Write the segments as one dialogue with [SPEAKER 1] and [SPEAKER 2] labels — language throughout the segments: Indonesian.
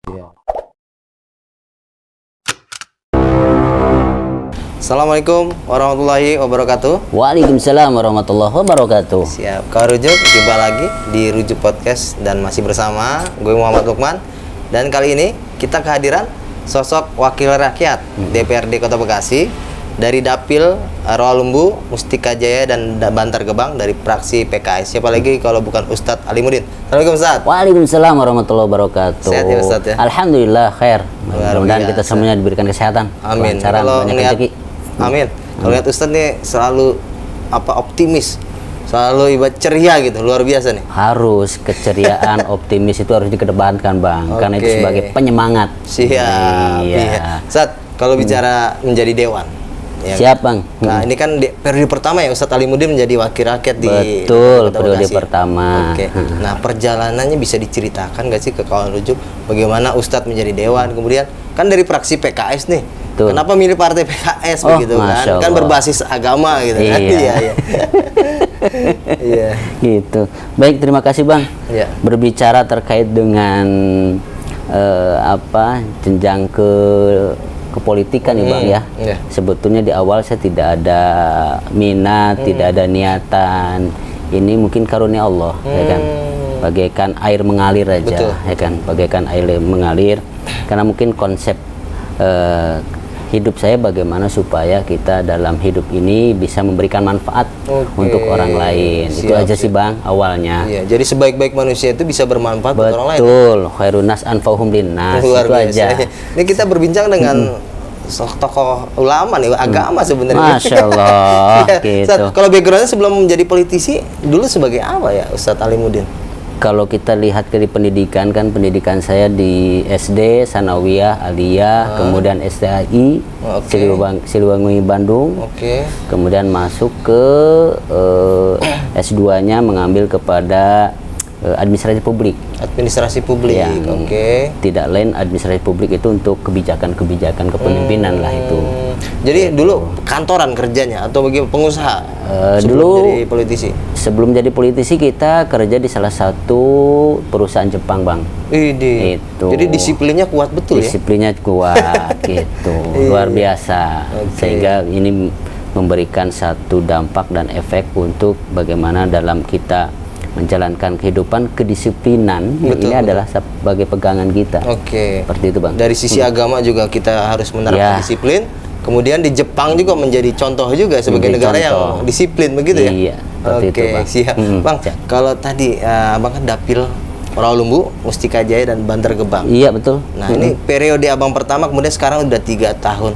[SPEAKER 1] Ya.
[SPEAKER 2] Assalamualaikum warahmatullahi wabarakatuh.
[SPEAKER 1] Waalaikumsalam warahmatullahi wabarakatuh.
[SPEAKER 2] Siap, Kak Rujuk, jumpa lagi di Rujuk Podcast dan masih bersama gue Muhammad Lukman. Dan kali ini kita kehadiran sosok wakil rakyat DPRD Kota Bekasi dari Dapil Rawalumbu, Mustika Jaya dan Bantar Gebang dari fraksi PKS. Siapa lagi kalau bukan Ustadz Alimuddin. Assalamualaikum Ustadz.
[SPEAKER 1] Waalaikumsalam warahmatullahi wabarakatuh.
[SPEAKER 2] Sehat ya Ustadz ya?
[SPEAKER 1] Alhamdulillah khair.
[SPEAKER 2] Luar
[SPEAKER 1] Mudah-mudahan
[SPEAKER 2] biasa.
[SPEAKER 1] kita semuanya diberikan kesehatan.
[SPEAKER 2] Amin.
[SPEAKER 1] Kelancaran,
[SPEAKER 2] Kalau
[SPEAKER 1] banyak
[SPEAKER 2] ngeliat,
[SPEAKER 1] rezeki.
[SPEAKER 2] amin. Kalau lihat Ustadz nih selalu optimis, selalu ibarat ceria gitu, luar biasa nih.
[SPEAKER 1] Harus keceriaan, optimis itu harus dikedepankan Bang, karena itu
[SPEAKER 2] Oke.
[SPEAKER 1] sebagai penyemangat.
[SPEAKER 2] Siap.
[SPEAKER 1] Iya.
[SPEAKER 2] Ustadz, kalau bicara menjadi dewan, ya.
[SPEAKER 1] Siap Bang.
[SPEAKER 2] Nah, ini kan periode pertama ya Ustadz Alimuddin menjadi wakil rakyat di
[SPEAKER 1] Betul,
[SPEAKER 2] Kota
[SPEAKER 1] periode
[SPEAKER 2] Bekasi.
[SPEAKER 1] pertama.
[SPEAKER 2] Oke. Nah, perjalanannya bisa diceritakan nggak sih ke kawan Rujuk bagaimana Ustadz menjadi dewan, kemudian kan dari fraksi PKS nih.
[SPEAKER 1] Betul.
[SPEAKER 2] Kenapa milih partai PKS
[SPEAKER 1] Oh,
[SPEAKER 2] begitu kan?
[SPEAKER 1] Masya
[SPEAKER 2] Kan
[SPEAKER 1] Allah.
[SPEAKER 2] berbasis agama gitu kan.
[SPEAKER 1] Iya.
[SPEAKER 2] Iya. Iya.
[SPEAKER 1] Gitu. Baik, terima kasih Bang.
[SPEAKER 2] Iya.
[SPEAKER 1] Berbicara terkait dengan jenjang kepolitikan nih Bang ya.
[SPEAKER 2] Iya.
[SPEAKER 1] Sebetulnya di awal saya tidak ada minat, tidak ada niatan. Ini mungkin karunia Allah, ya kan. Bagaikan air mengalir aja,
[SPEAKER 2] Betul.
[SPEAKER 1] ya kan. Bagaikan air mengalir. Karena mungkin konsep hidup saya bagaimana supaya kita dalam hidup ini bisa memberikan manfaat untuk orang lain. Itu
[SPEAKER 2] Siap,
[SPEAKER 1] aja sih Bang awalnya.
[SPEAKER 2] Iya, jadi sebaik-baik manusia itu bisa bermanfaat untuk orang lain.
[SPEAKER 1] Betul, khairun nas anfa'uhum linnas.
[SPEAKER 2] Luar
[SPEAKER 1] Itu
[SPEAKER 2] biasa.
[SPEAKER 1] aja.
[SPEAKER 2] Ini kita berbincang dengan tokoh ulama nih, agama sebenarnya.
[SPEAKER 1] Masya Allah,
[SPEAKER 2] Iya.
[SPEAKER 1] gitu.
[SPEAKER 2] Ustadz, kalau backgroundnya sebelum menjadi politisi, dulu sebagai apa ya Ustadz Alimuddin?
[SPEAKER 1] Kalau kita lihat ke di pendidikan, kan pendidikan saya di SD, Sanawiyah, Aliyah, kemudian STAI,
[SPEAKER 2] Oke.
[SPEAKER 1] Siliwangi Bandung.
[SPEAKER 2] Oke.
[SPEAKER 1] Kemudian masuk ke S2-nya mengambil kepada administrasi publik.
[SPEAKER 2] Administrasi publik.
[SPEAKER 1] Yang
[SPEAKER 2] Oke.
[SPEAKER 1] tidak lain administrasi publik itu untuk kebijakan-kebijakan kepemimpinan lah itu.
[SPEAKER 2] Jadi dulu kantoran kerjanya atau bagaimana pengusaha? Sebelum
[SPEAKER 1] Dulu
[SPEAKER 2] jadi politisi.
[SPEAKER 1] sebelum jadi politisi kita kerja di salah satu perusahaan Jepang Bang.
[SPEAKER 2] Ide.
[SPEAKER 1] Itu.
[SPEAKER 2] Jadi disiplinnya kuat betul ya.
[SPEAKER 1] Disiplinnya kuat gitu, luar biasa.
[SPEAKER 2] Oke.
[SPEAKER 1] Sehingga ini memberikan satu dampak dan efek untuk bagaimana dalam kita menjalankan kehidupan kedisiplinan.
[SPEAKER 2] Betul,
[SPEAKER 1] Ini adalah sebagai pegangan kita.
[SPEAKER 2] Oke.
[SPEAKER 1] Seperti itu Bang.
[SPEAKER 2] Dari sisi agama juga kita harus menerapkan
[SPEAKER 1] Ya.
[SPEAKER 2] disiplin. Kemudian di Jepang juga menjadi contoh juga sebagai
[SPEAKER 1] Menjadi
[SPEAKER 2] negara
[SPEAKER 1] contoh.
[SPEAKER 2] yang disiplin begitu ya.
[SPEAKER 1] Iya, seperti
[SPEAKER 2] Oke,
[SPEAKER 1] itu, Bang.
[SPEAKER 2] siap. Bang,
[SPEAKER 1] siap.
[SPEAKER 2] kalau tadi Abang kan Dapil Rawalumbu, Mustika Jaya dan Bantar Gebang.
[SPEAKER 1] Iya betul.
[SPEAKER 2] Nah, ini periode Abang pertama, kemudian sekarang udah 3 tahun.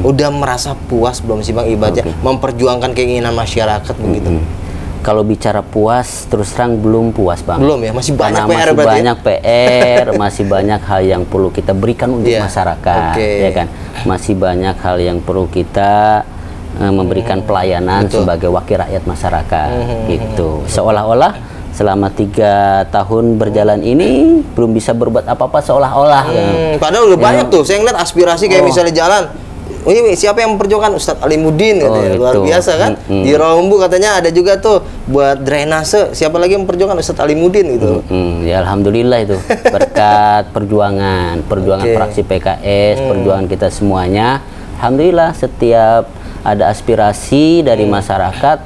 [SPEAKER 2] Udah merasa puas belum sih Bang ibaratnya memperjuangkan keinginan masyarakat begitu?
[SPEAKER 1] Kalau bicara puas, terus terang belum puas Bang.
[SPEAKER 2] Belum ya, masih banyak
[SPEAKER 1] Karena
[SPEAKER 2] PR
[SPEAKER 1] masih
[SPEAKER 2] berarti ya?
[SPEAKER 1] banyak PR, masih banyak hal yang perlu kita berikan untuk
[SPEAKER 2] Iya,
[SPEAKER 1] masyarakat,
[SPEAKER 2] oke.
[SPEAKER 1] ya kan? Masih banyak hal yang perlu kita memberikan pelayanan sebagai wakil rakyat masyarakat, gitu. Seolah-olah selama 3 tahun berjalan ini belum bisa berbuat apa-apa seolah-olah.
[SPEAKER 2] Padahal udah banyak tuh, saya ngeliat aspirasi kayak misalnya jalan. Oh ini siapa yang memperjuangkan Ustadz Alimuddin katanya. Luar
[SPEAKER 1] itu.
[SPEAKER 2] biasa kan. Di Rawalumbu katanya ada juga tuh buat drainase. Siapa lagi yang memperjuangkan Ustadz Alimuddin gitu.
[SPEAKER 1] Ya alhamdulillah itu berkat perjuangan fraksi PKS, perjuangan kita semuanya. Alhamdulillah setiap ada aspirasi dari masyarakat,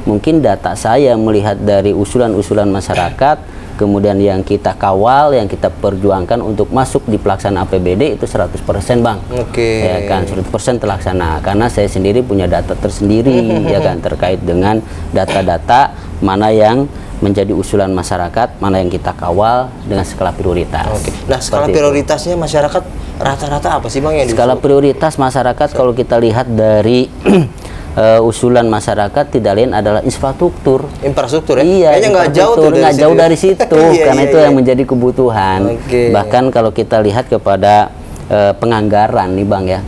[SPEAKER 1] mungkin data saya melihat dari usulan-usulan masyarakat, kemudian yang kita kawal, yang kita perjuangkan untuk masuk di pelaksanaan APBD itu 100% Bang.
[SPEAKER 2] Oke.
[SPEAKER 1] Ya kan 100% terlaksana karena saya sendiri punya data tersendiri ya kan terkait dengan data-data mana yang menjadi usulan masyarakat, mana yang kita kawal dengan skala prioritas.
[SPEAKER 2] Oke. Nah, skala
[SPEAKER 1] Seperti itu.
[SPEAKER 2] prioritasnya masyarakat rata-rata apa sih Bang yang
[SPEAKER 1] Skala prioritas masyarakat kalau kita lihat dari usulan masyarakat tidak lain adalah infrastruktur.
[SPEAKER 2] infrastruktur ya?
[SPEAKER 1] Iya,
[SPEAKER 2] Kayaknya nggak jauh tuh
[SPEAKER 1] nggak
[SPEAKER 2] situ
[SPEAKER 1] jauh
[SPEAKER 2] ya?
[SPEAKER 1] dari situ,
[SPEAKER 2] Iya,
[SPEAKER 1] karena
[SPEAKER 2] iya,
[SPEAKER 1] itu
[SPEAKER 2] iya.
[SPEAKER 1] yang menjadi kebutuhan.
[SPEAKER 2] Oke.
[SPEAKER 1] Bahkan kalau kita lihat kepada penganggaran nih Bang ya,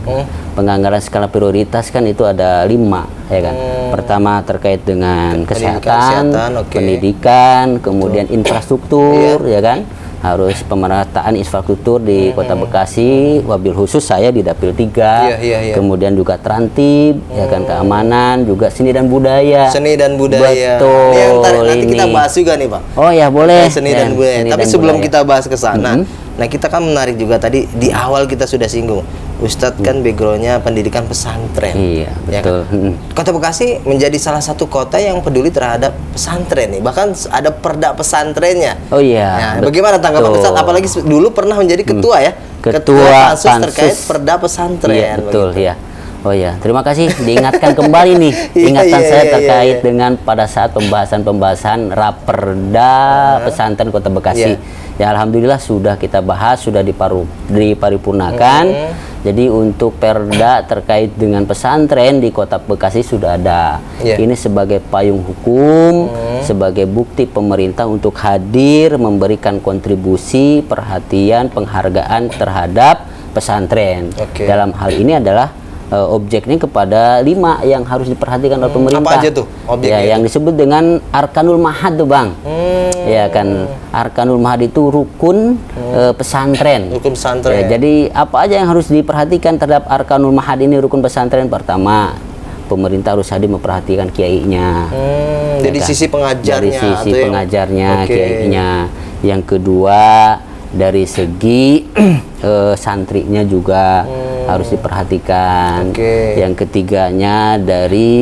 [SPEAKER 1] penganggaran skala prioritas kan itu ada 5 ya kan. Pertama terkait dengan kesehatan,
[SPEAKER 2] oke.
[SPEAKER 1] pendidikan, kemudian infrastruktur ya kan. Harus pemerataan infrastruktur di Kota Bekasi, wabil khusus saya di Dapil 3,
[SPEAKER 2] Iya.
[SPEAKER 1] kemudian juga Trantib, ya kan keamanan, juga seni dan budaya.
[SPEAKER 2] Seni dan budaya.
[SPEAKER 1] Betul.
[SPEAKER 2] Ini yang nanti kita bahas juga nih Pak.
[SPEAKER 1] Oh ya boleh.
[SPEAKER 2] Seni dan budaya.
[SPEAKER 1] Seni
[SPEAKER 2] Tapi
[SPEAKER 1] dan
[SPEAKER 2] sebelum
[SPEAKER 1] budaya.
[SPEAKER 2] kita bahas ke sana, Nah, kita kan menarik juga tadi di awal kita sudah singgung. Ustadz kan backgroundnya pendidikan pesantren.
[SPEAKER 1] Iya,
[SPEAKER 2] Ya
[SPEAKER 1] betul.
[SPEAKER 2] kan? Kota Bekasi menjadi salah satu kota yang peduli terhadap pesantren nih. Bahkan ada perda pesantrennya.
[SPEAKER 1] Oh iya.
[SPEAKER 2] Nah, bagaimana tanggapan
[SPEAKER 1] betul.
[SPEAKER 2] Ustadz? Apalagi dulu pernah menjadi ketua ya.
[SPEAKER 1] Ketua
[SPEAKER 2] pansus terkait perda pesantren.
[SPEAKER 1] Iya, betul
[SPEAKER 2] begitu.
[SPEAKER 1] ya. Oh ya, terima kasih diingatkan kembali nih. Ingatan saya terkait dengan pada saat pembahasan Raperda Pesantren Kota Bekasi. Ya, alhamdulillah sudah kita bahas, sudah diparipurnakan. Jadi untuk perda terkait dengan pesantren di Kota Bekasi sudah ada. Ini sebagai payung hukum, sebagai bukti pemerintah untuk hadir memberikan kontribusi, perhatian, penghargaan terhadap pesantren. Dalam hal ini adalah objeknya kepada 5 yang harus diperhatikan oleh pemerintah.
[SPEAKER 2] Apa aja tuh objeknya?
[SPEAKER 1] Ya, yang disebut dengan Arkanul Mahad tuh, Bang. Ya kan, Arkanul Mahad itu rukun pesantren.
[SPEAKER 2] Rukun pesantren.
[SPEAKER 1] Ya, jadi apa aja yang harus diperhatikan terhadap Arkanul Mahad ini rukun pesantren? Pertama, pemerintah harus hadir memperhatikan kiainya.
[SPEAKER 2] Dari sisi pengajarnya.
[SPEAKER 1] Dari sisi
[SPEAKER 2] atau
[SPEAKER 1] pengajarnya, kiainya. Yang kedua, dari segi santrinya juga harus diperhatikan. Yang ketiganya dari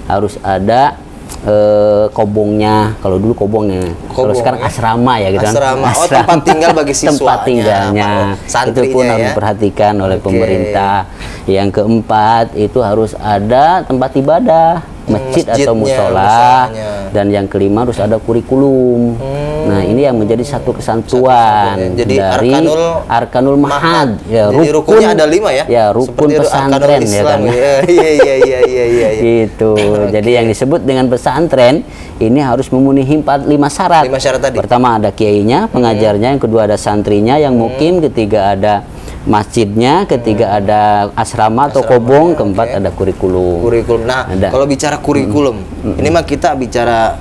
[SPEAKER 1] harus ada kobongnya. Kalau dulu kobongnya, kalau sekarang asrama ya gitu kan.
[SPEAKER 2] Asrama. Oh, tempat tinggal bagi siswanya.
[SPEAKER 1] Tempat tinggalnya itu pun harus diperhatikan oleh pemerintah. Yang keempat itu harus ada tempat ibadah, masjid atau musola. Dan yang kelima harus ada kurikulum. Nah, ini yang menjadi satu kesatuan
[SPEAKER 2] jadi
[SPEAKER 1] dari Arkanul Mahad. Ya,
[SPEAKER 2] jadi
[SPEAKER 1] rukun,
[SPEAKER 2] rukunnya ada 5 ya?
[SPEAKER 1] Ya, rukun pesantren ya kan.
[SPEAKER 2] Iya.
[SPEAKER 1] Gitu. Jadi yang disebut dengan pesantren ini harus memenuhi 5 syarat.
[SPEAKER 2] 5 syarat tadi.
[SPEAKER 1] Pertama ada kiainya, pengajarnya, yang kedua ada santrinya yang mukim, ketiga ada masjidnya, ketiga ada asrama atau kobong, keempat ada kurikulum.
[SPEAKER 2] Nah, kalau bicara kurikulum, ini mah kita bicara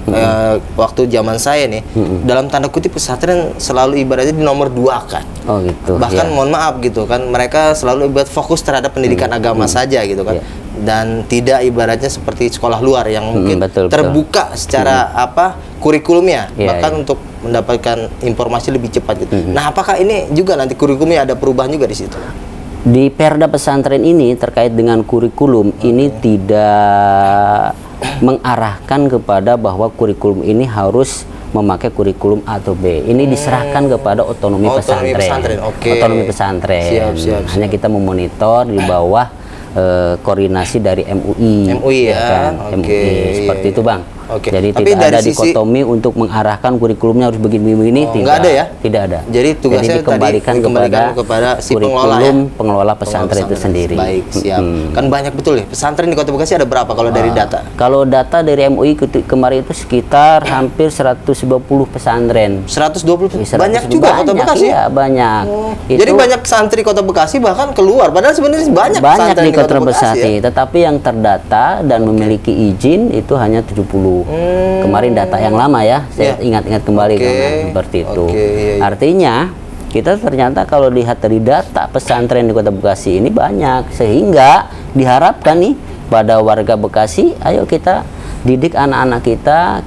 [SPEAKER 2] waktu zaman saya nih, dalam tanda kutip pesantren selalu ibaratnya di nomor 2 kan.
[SPEAKER 1] Oh gitu.
[SPEAKER 2] Bahkan mohon maaf gitu kan, mereka selalu ibarat fokus terhadap pendidikan agama saja gitu kan. Dan tidak ibaratnya seperti sekolah luar yang mungkin terbuka secara kurikulumnya, bahkan untuk mendapatkan informasi lebih cepat gitu. Nah, apakah ini juga nanti kurikulumnya ada perubahan juga di situ?
[SPEAKER 1] Di Perda pesantren ini terkait dengan kurikulum ini tidak mengarahkan kepada bahwa kurikulum ini harus memakai kurikulum A atau B. Ini diserahkan kepada otonomi pesantren. Otonomi pesantren.
[SPEAKER 2] Siap.
[SPEAKER 1] Hanya kita memonitor di bawah koordinasi dari MUI
[SPEAKER 2] ya
[SPEAKER 1] kan? MUI seperti itu, Bang. Jadi
[SPEAKER 2] tapi
[SPEAKER 1] tidak ada dikotomi untuk mengarahkan kurikulumnya harus begini-begini.
[SPEAKER 2] Nggak ada ya?
[SPEAKER 1] Tidak ada.
[SPEAKER 2] Jadi tugasnya
[SPEAKER 1] dikembalikan kepada
[SPEAKER 2] si
[SPEAKER 1] pengelola pesantren itu sendiri.
[SPEAKER 2] Baik, siap. Kan banyak betul ya. Pesantren di Kota Bekasi ada berapa kalau dari data?
[SPEAKER 1] Kalau data dari MUI kemarin itu sekitar hampir 120 pesantren.
[SPEAKER 2] 120? Banyak juga Kota Bekasi?
[SPEAKER 1] Iya, banyak.
[SPEAKER 2] Jadi banyak santri Kota Bekasi bahkan keluar. Padahal sebenarnya banyak
[SPEAKER 1] di Kota Bekasi, tetapi yang terdata dan memiliki izin itu hanya 70. Kemarin data yang lama ya, saya ingat-ingat kembali seperti itu. Artinya kita ternyata kalau lihat dari data pesantren di Kota Bekasi ini banyak, sehingga diharapkan nih pada warga Bekasi, ayo kita didik anak-anak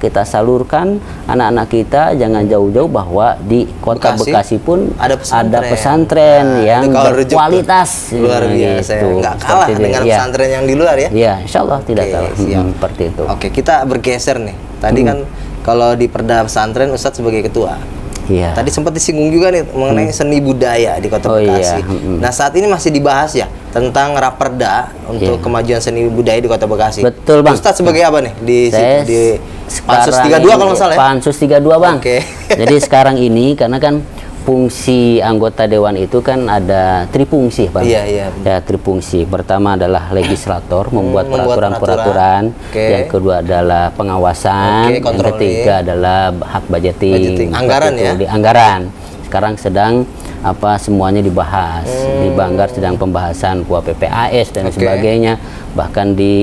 [SPEAKER 1] kita salurkan anak-anak kita, jangan jauh-jauh bahwa di Kota Bekasi pun ada pesantren yang berkualitas.
[SPEAKER 2] Luar biasa. Nggak kalah dengan pesantren yang di luar ya?
[SPEAKER 1] Iya, insya Allah tidak kalah. Seperti itu.
[SPEAKER 2] Oke, kita bergeser nih. Tadi kan kalau di Perda pesantren Ustadz sebagai ketua.
[SPEAKER 1] Iya.
[SPEAKER 2] Tadi sempat disinggung juga nih mengenai seni budaya di Kota Bekasi. Nah, saat ini masih dibahas ya tentang Raperda untuk kemajuan seni budaya di Kota Bekasi.
[SPEAKER 1] Betul, Bang.
[SPEAKER 2] Ustadz sebagai apa nih di Pansus 32 kalau nggak salah ya?
[SPEAKER 1] Pansus 32, Bang. Jadi sekarang ini karena kan fungsi anggota dewan itu kan ada trifungsi, Bang.
[SPEAKER 2] Iya.
[SPEAKER 1] Ya, trifungsi. Pertama adalah legislator, membuat peraturan-peraturan. Yang kedua adalah pengawasan. Yang ketiga adalah hak budgeting.
[SPEAKER 2] Anggaran ya?
[SPEAKER 1] Di anggaran. Sekarang sedang semuanya dibahas. Di Banggar sedang pembahasan PPAS dan sebagainya. Bahkan di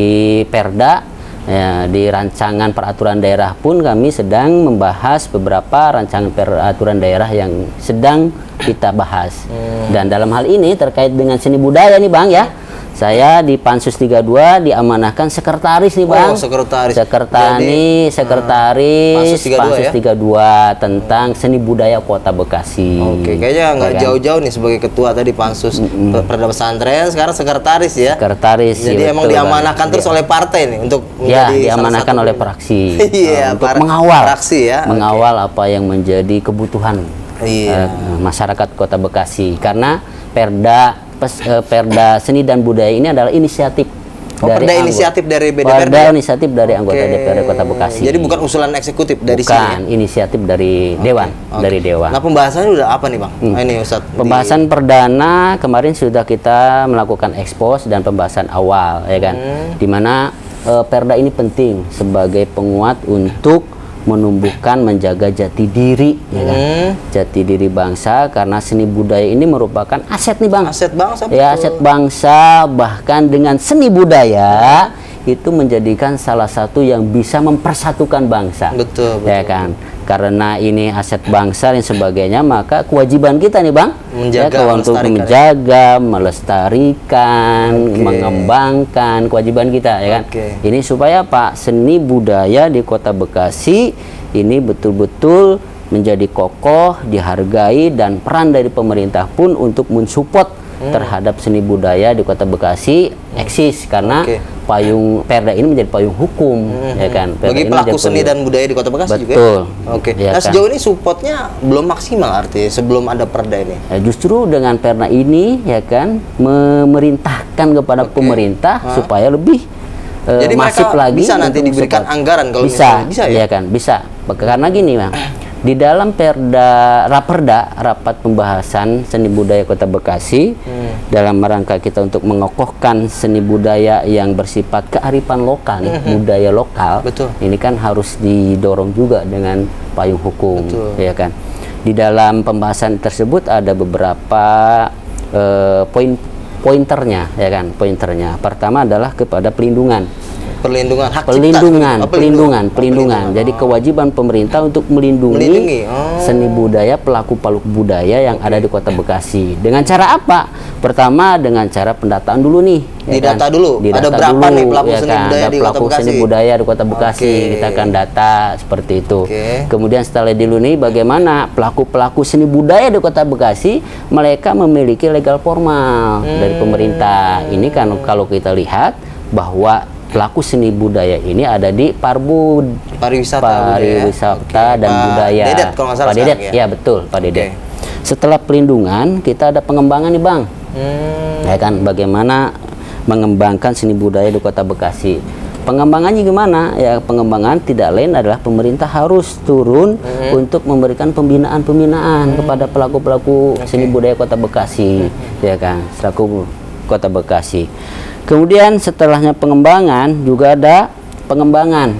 [SPEAKER 1] Perda, ya, di rancangan peraturan daerah pun kami sedang membahas beberapa rancangan peraturan daerah yang sedang kita bahas. Dan dalam hal ini terkait dengan seni budaya nih, Bang ya. Saya di Pansus 32 diamanahkan sekretaris nih Bang.
[SPEAKER 2] Oh, sekretaris.
[SPEAKER 1] Sekretaris Pansus 32 tentang seni budaya Kota Bekasi.
[SPEAKER 2] Oke, kayaknya nggak jauh-jauh nih sebagai ketua tadi Pansus Perda Pesantren, sekarang sekretaris ya.
[SPEAKER 1] Sekretaris.
[SPEAKER 2] Jadi emang diamanahkan terus oleh partai nih untuk menjadi
[SPEAKER 1] diamanahkan oleh fraksi.
[SPEAKER 2] Iya,
[SPEAKER 1] untuk mengawal
[SPEAKER 2] fraksi ya.
[SPEAKER 1] Mengawal apa yang menjadi kebutuhan masyarakat Kota Bekasi, karena Perda Seni dan Budaya ini adalah inisiatif
[SPEAKER 2] dari BDPRD.
[SPEAKER 1] Perda inisiatif dari anggota DPRD Kota Bekasi.
[SPEAKER 2] Jadi bukan usulan eksekutif dari sini.
[SPEAKER 1] Bukan, inisiatif dari Dewan, dari Dewan.
[SPEAKER 2] Nah, pembahasannya udah apa nih, Bang? Nah, ini Ustadz.
[SPEAKER 1] Pembahasan perdana kemarin sudah kita melakukan ekspos dan pembahasan awal, ya kan. Dimana Perda ini penting sebagai penguat untuk menumbuhkan, menjaga jati diri, ya kan? Jati diri bangsa, karena seni budaya ini merupakan aset nih Bang.
[SPEAKER 2] Aset bangsa.
[SPEAKER 1] Ya, aset bangsa, bahkan dengan seni budaya itu menjadikan salah satu yang bisa mempersatukan bangsa.
[SPEAKER 2] Betul.
[SPEAKER 1] Ya kan? Karena ini aset bangsa dan sebagainya, maka kewajiban kita nih Bang, untuk menjaga, melestarikan, mengembangkan, kewajiban kita, ya kan. Ini supaya Pak, seni budaya di Kota Bekasi ini betul-betul menjadi kokoh, dihargai, dan peran dari pemerintah pun untuk mensupport terhadap seni budaya di Kota Bekasi eksis, karena payung Perda ini menjadi payung hukum, ya kan. Perda
[SPEAKER 2] bagi pelaku seni dan budaya di Kota Bekasi.
[SPEAKER 1] Betul.
[SPEAKER 2] Juga ya? Oke.
[SPEAKER 1] Ya,
[SPEAKER 2] nah, sejauh ini supportnya belum maksimal artinya sebelum ada Perda ini.
[SPEAKER 1] Justru dengan Perda ini, ya kan, memerintahkan kepada pemerintah supaya lebih
[SPEAKER 2] jadi
[SPEAKER 1] masif lagi.
[SPEAKER 2] Bisa nanti diberikan anggaran kalau
[SPEAKER 1] bisa
[SPEAKER 2] ya?
[SPEAKER 1] Ya kan, bisa. Karena gini Bang, di dalam Raperda, rapat pembahasan seni budaya Kota Bekasi, dalam rangka kita untuk mengokohkan seni budaya yang bersifat kearifan lokal, budaya lokal.
[SPEAKER 2] Betul.
[SPEAKER 1] Ini kan harus didorong juga dengan payung hukum. Betul. Ya kan. Di dalam pembahasan tersebut ada beberapa pointernya, ya kan. Pointernya pertama adalah kepada pelindungan hak pelindungan. Jadi kewajiban pemerintah untuk melindungi seni budaya, pelaku budaya yang ada di Kota Bekasi. Dengan cara apa? Pertama dengan cara pendataan dulu nih.
[SPEAKER 2] Didata dulu. Ada berapa nih pelaku seni budaya di Kota Bekasi?
[SPEAKER 1] Seni budaya di Kota Bekasi. Kita akan data seperti itu. Kemudian setelah dulu nih, bagaimana pelaku seni budaya di Kota Bekasi mereka memiliki legal formal dari pemerintah. Ini kan kalau kita lihat bahwa pelaku seni budaya ini ada di pariwisata dan budaya.
[SPEAKER 2] Dedet, kalau nggak salah.
[SPEAKER 1] Pak Dedet, ya betul, Pak Dedet. Setelah pelindungan, kita ada pengembangan nih Bang. Ya kan, bagaimana mengembangkan seni budaya di Kota Bekasi. Pengembangannya gimana? Ya, pengembangan tidak lain adalah pemerintah harus turun untuk memberikan pembinaan kepada pelaku seni budaya Kota Bekasi, ya kan, selaku Kota Bekasi. Kemudian setelahnya pengembangan juga ada pengembangan,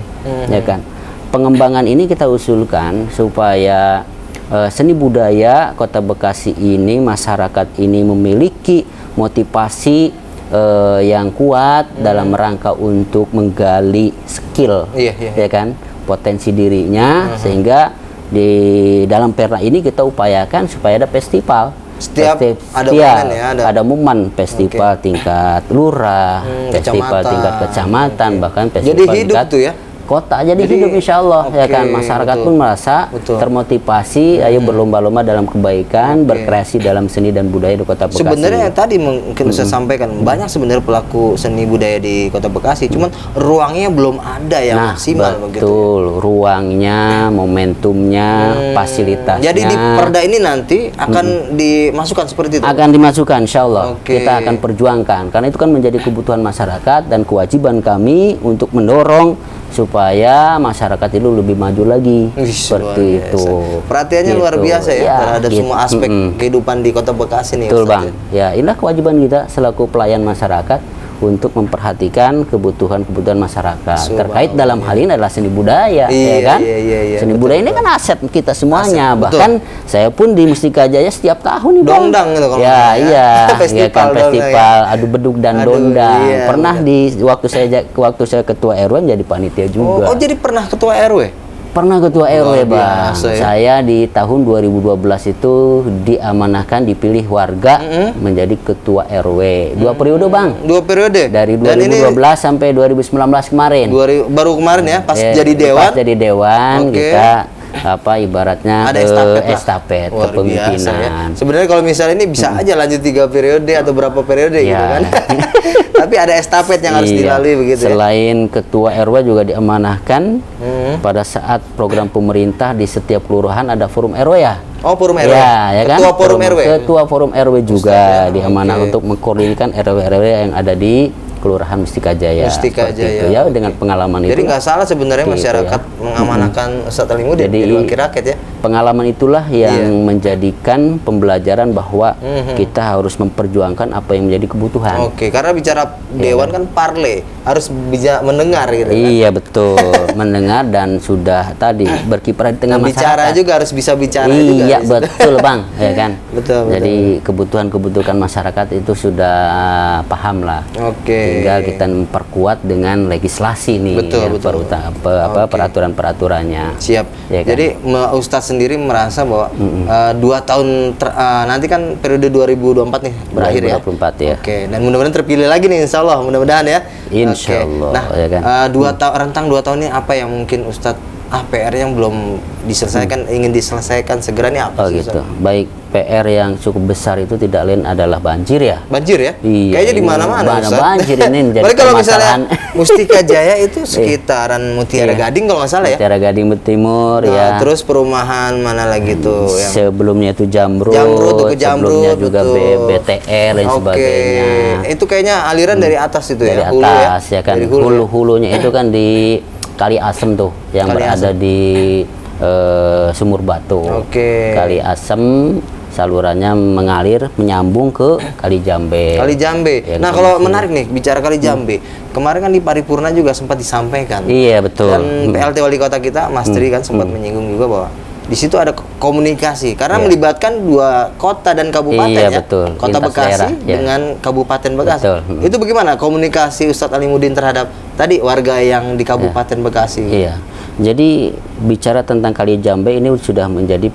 [SPEAKER 1] ya kan. Pengembangan ini kita usulkan supaya seni budaya Kota Bekasi ini, masyarakat ini memiliki motivasi yang kuat dalam rangka untuk menggali skill, ya kan, potensi dirinya, sehingga di dalam Perda ini kita upayakan supaya ada festival.
[SPEAKER 2] Setiap
[SPEAKER 1] ada momen festival tingkat lurah, festival tingkat kecamatan, bahkan festival tingkat
[SPEAKER 2] tuh ya.
[SPEAKER 1] Kota jadi hidup insya Allah, ya kan. Masyarakat pun merasa termotivasi, ayo berlomba-lomba dalam kebaikan, berkreasi dalam seni dan budaya di Kota Bekasi.
[SPEAKER 2] Sebenarnya tadi mungkin saya sampaikan banyak sebenarnya pelaku seni budaya di Kota Bekasi, cuman ruangnya belum ada yang maksimal.
[SPEAKER 1] Betul, ruangnya, momentumnya, fasilitasnya.
[SPEAKER 2] Jadi di Perda ini nanti akan dimasukkan seperti itu.
[SPEAKER 1] Akan dimasukkan, insya Allah. Kita akan perjuangkan, karena itu kan menjadi kebutuhan masyarakat dan kewajiban kami untuk mendorong supaya masyarakat itu lebih maju lagi. Seperti itu.
[SPEAKER 2] Perhatiannya luar biasa ya, terhadap semua aspek kehidupan di Kota Bekasi nih.
[SPEAKER 1] Betul Bang. Ya, inilah kewajiban kita selaku pelayan masyarakat untuk memperhatikan kebutuhan masyarakat terkait dalam hal ini adalah seni budaya, ya kan? Seni budaya ini kan aset kita semuanya. Bahkan saya pun di Mustika Jaya setiap tahun nih Bang.
[SPEAKER 2] Dongdang gitu kalau
[SPEAKER 1] festival adu beduk dan dondang. Pernah di waktu saya ketua RW jadi panitia juga.
[SPEAKER 2] Oh, jadi pernah ketua RW?
[SPEAKER 1] Pernah ketua RW,
[SPEAKER 2] Luar
[SPEAKER 1] Bang.
[SPEAKER 2] biasa, ya.
[SPEAKER 1] Saya di tahun 2012 itu diamanahkan, dipilih warga menjadi ketua RW. 2 periode, Bang.
[SPEAKER 2] 2 periode.
[SPEAKER 1] Dari
[SPEAKER 2] Dan
[SPEAKER 1] 2012 sampai 2019 kemarin.
[SPEAKER 2] baru kemarin ya, pas jadi dewan.
[SPEAKER 1] Pas jadi dewan,
[SPEAKER 2] Oke.
[SPEAKER 1] kita ibaratnya
[SPEAKER 2] Ada estafet lah. Luar biasa, ya.
[SPEAKER 1] kepemimpinan.
[SPEAKER 2] Sebenarnya kalau misalnya ini bisa aja lanjut 3 periode atau berapa periode gitu
[SPEAKER 1] Ya.
[SPEAKER 2] kan. Tapi ada estafet yang harus
[SPEAKER 1] Iya.
[SPEAKER 2] dilalui begitu ya.
[SPEAKER 1] Selain ketua RW juga diamanahkan pada saat program pemerintah di setiap kelurahan ada forum RW ya.
[SPEAKER 2] Oh, forum RW.
[SPEAKER 1] Ya kan?
[SPEAKER 2] Ketua forum RW.
[SPEAKER 1] Ketua forum RW juga
[SPEAKER 2] Ustaz, ya.
[SPEAKER 1] diamanahkan
[SPEAKER 2] Oke.
[SPEAKER 1] untuk mengkoordinasikan RW-RW yang ada di Kelurahan Mustika Jaya.
[SPEAKER 2] Mustika
[SPEAKER 1] Seperti
[SPEAKER 2] Jaya.
[SPEAKER 1] itu. Ya, dengan pengalaman
[SPEAKER 2] Jadi
[SPEAKER 1] itu.
[SPEAKER 2] nggak salah sebenarnya
[SPEAKER 1] Gitu,
[SPEAKER 2] masyarakat
[SPEAKER 1] ya.
[SPEAKER 2] mengamanahkan Ustadz Alimuddin
[SPEAKER 1] Jadi,
[SPEAKER 2] jadi wakil rakyat ya.
[SPEAKER 1] Pengalaman itulah yang
[SPEAKER 2] Iya.
[SPEAKER 1] menjadikan pembelajaran bahwa kita harus memperjuangkan apa yang menjadi kebutuhan.
[SPEAKER 2] Oke, karena bicara dewan kan parle, harus bisa mendengar gitu kan.
[SPEAKER 1] Iya betul, mendengar dan sudah tadi berkiprah di tengah
[SPEAKER 2] Dan bicara
[SPEAKER 1] masyarakat.
[SPEAKER 2] juga harus bisa bicara juga.
[SPEAKER 1] Iya betul Bang, ya kan.
[SPEAKER 2] Betul,
[SPEAKER 1] Jadi kebutuhan-kebutuhan masyarakat itu sudah paham lah.
[SPEAKER 2] Oke.
[SPEAKER 1] Tinggal kita memperkuat dengan legislasi nih,
[SPEAKER 2] Betul,
[SPEAKER 1] ya,
[SPEAKER 2] betul. Oke.
[SPEAKER 1] peraturan-peraturannya.
[SPEAKER 2] Siap.
[SPEAKER 1] Ya kan?
[SPEAKER 2] Jadi Ustadz sendiri merasa bahwa 2 tahun nanti kan periode 2024 nih berakhir ya.
[SPEAKER 1] 2024 ya.
[SPEAKER 2] Oke, dan mudah-mudahan terpilih lagi nih Insya Allah, mudah-mudahan ya.
[SPEAKER 1] Insya
[SPEAKER 2] Oke.
[SPEAKER 1] Allah,
[SPEAKER 2] Nah,
[SPEAKER 1] ya kan?
[SPEAKER 2] rentang 2 tahun ini apa yang mungkin Ustadz PR yang belum diselesaikan, ingin diselesaikan segera nih apa
[SPEAKER 1] Oh
[SPEAKER 2] sih,
[SPEAKER 1] gitu.
[SPEAKER 2] Ustadz?
[SPEAKER 1] Baik, PR yang cukup besar itu tidak lain adalah banjir ya.
[SPEAKER 2] Banjir ya?
[SPEAKER 1] Iya,
[SPEAKER 2] Kayaknya di
[SPEAKER 1] ini
[SPEAKER 2] mana-mana Ustadz.
[SPEAKER 1] banjir ini menjadi
[SPEAKER 2] Apalagi kalau misalnya
[SPEAKER 1] permasalahan.
[SPEAKER 2] Mustika Jaya itu sekitaran Mutiara
[SPEAKER 1] Iya.
[SPEAKER 2] Gading kalau nggak salah ya.
[SPEAKER 1] Mutiara Gading Timur
[SPEAKER 2] Nah,
[SPEAKER 1] ya.
[SPEAKER 2] terus perumahan mana lagi tuh yang
[SPEAKER 1] Sebelumnya itu Jamrut,
[SPEAKER 2] Jamrut,
[SPEAKER 1] sebelumnya juga
[SPEAKER 2] betul.
[SPEAKER 1] BTR dan
[SPEAKER 2] Oke.
[SPEAKER 1] sebagainya.
[SPEAKER 2] Itu kayaknya aliran dari atas itu
[SPEAKER 1] Dari
[SPEAKER 2] ya, hulu
[SPEAKER 1] atas ya kan,
[SPEAKER 2] Dari hulu ya?
[SPEAKER 1] hulu-hulunya itu kan di Kali Asem tuh yang
[SPEAKER 2] Kali
[SPEAKER 1] berada di Sumur Batu.
[SPEAKER 2] Oke.
[SPEAKER 1] Kali Asem salurannya mengalir menyambung ke Kali Jambe.
[SPEAKER 2] Kali Jambe.
[SPEAKER 1] Ya,
[SPEAKER 2] Nah,
[SPEAKER 1] di
[SPEAKER 2] kalau
[SPEAKER 1] sini.
[SPEAKER 2] menarik nih bicara Kali Jambe. Kemarin kan di paripurna juga sempat disampaikan.
[SPEAKER 1] Iya betul.
[SPEAKER 2] Dan PLT Wali Kota kita, Mas Tri kan sempat menyinggung juga bahwa di situ ada komunikasi karena
[SPEAKER 1] Iya.
[SPEAKER 2] melibatkan 2 kota dan kabupaten
[SPEAKER 1] Iya,
[SPEAKER 2] ya.
[SPEAKER 1] betul.
[SPEAKER 2] Kota
[SPEAKER 1] Lintas
[SPEAKER 2] Bekasi
[SPEAKER 1] daerah, ya.
[SPEAKER 2] dengan Kabupaten Bekasi.
[SPEAKER 1] Betul.
[SPEAKER 2] Itu bagaimana komunikasi Ustadz Alimuddin terhadap tadi warga yang di Kabupaten Bekasi?
[SPEAKER 1] Iya. Jadi bicara tentang Kali Jambe ini sudah menjadi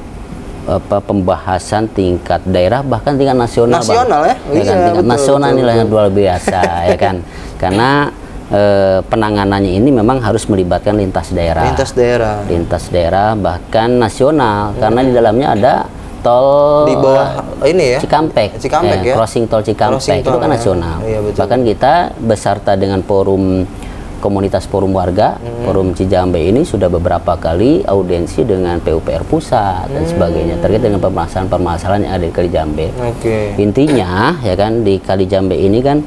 [SPEAKER 1] pembahasan tingkat daerah bahkan tingkat nasional.
[SPEAKER 2] Nasional, ya?
[SPEAKER 1] Kan?
[SPEAKER 2] Iya,
[SPEAKER 1] Tingkat
[SPEAKER 2] betul,
[SPEAKER 1] nasional
[SPEAKER 2] betul,
[SPEAKER 1] inilah yang
[SPEAKER 2] betul.
[SPEAKER 1] luar biasa ya kan. Karena penanganannya ini memang harus melibatkan lintas daerah. Lintas daerah bahkan nasional karena di dalamnya ada tol
[SPEAKER 2] Di bawah ini ya.
[SPEAKER 1] Cikampek,
[SPEAKER 2] Ya.
[SPEAKER 1] crossing tol Cikampek
[SPEAKER 2] Crossing
[SPEAKER 1] itu
[SPEAKER 2] tol,
[SPEAKER 1] kan
[SPEAKER 2] ya.
[SPEAKER 1] nasional.
[SPEAKER 2] Iya, betul.
[SPEAKER 1] Bahkan kita beserta dengan komunitas forum warga, forum Cijambe ini sudah beberapa kali audiensi dengan PUPR pusat dan sebagainya terkait dengan permasalahan-permasalahan yang ada di Kali Jambe.
[SPEAKER 2] Oke.
[SPEAKER 1] Intinya ya kan di Kali Jambe ini kan